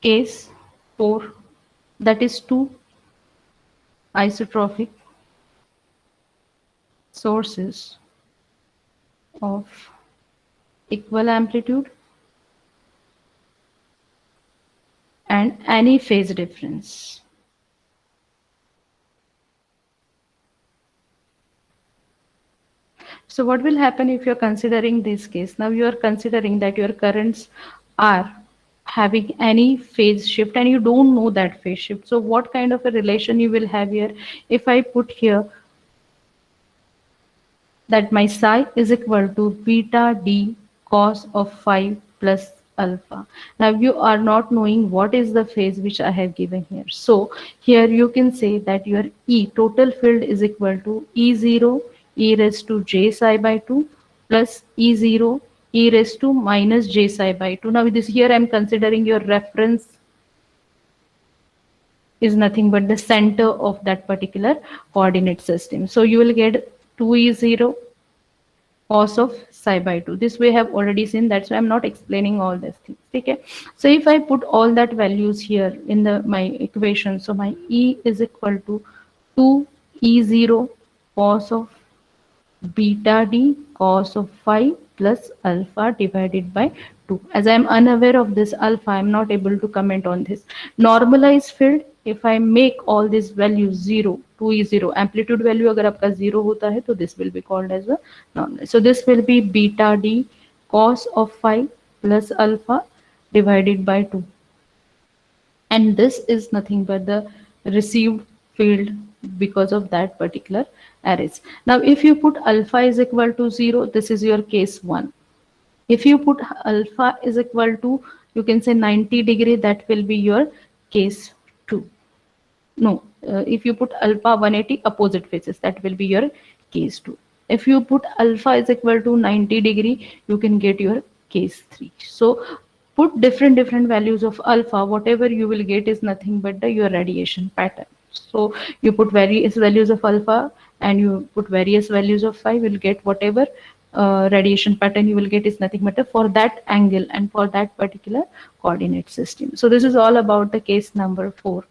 Case 4, that is two isotropic sources of equal amplitude and any phase difference. So what will happen if you're considering this case? Now you are considering that your currents are having any phase shift and you don't know that phase shift. So what kind of a relation you will have here? If I put here that my psi is equal to beta d cos of phi plus alpha. Now you are not knowing what is the phase which I have given here. So here you can say that your E total field is equal to E0 e raised to j psi by 2 plus E0 e raised to minus j psi by 2. Now this here I am considering your reference is nothing but the center of that particular coordinate system. So you will get 2E0 cos of psi by 2. This we have already seen, that's why I'm not explaining all these things. Okay, so if I put all that values here in the my equation, so my E is equal to 2E0 cos of beta d cos of phi plus alpha divided by 2. As I am unaware of this alpha, I am not able to comment on this. Normalized field, if I make all these values 0, 2 is 0, amplitude value अगर आपका 0 होता है तो this will be called as a normal. So this will be beta d cos of phi plus alpha divided by 2, and this is nothing but the received field because of that particular arrays. Now if you put alpha is equal to 0, this is your case 1. If you put alpha is equal to, you can say 90 degree, that will be your case 2. No, if you put alpha 180 opposite faces, that will be your case 2. If you put alpha is equal to 90 degree, you can get your case 3. So put different values of alpha, whatever you will get is nothing but the your radiation pattern. So you put various values of alpha and you put various values of phi, will get whatever radiation pattern you will get is nothing but for that angle and for that particular coordinate system. So this is all about the case number 4.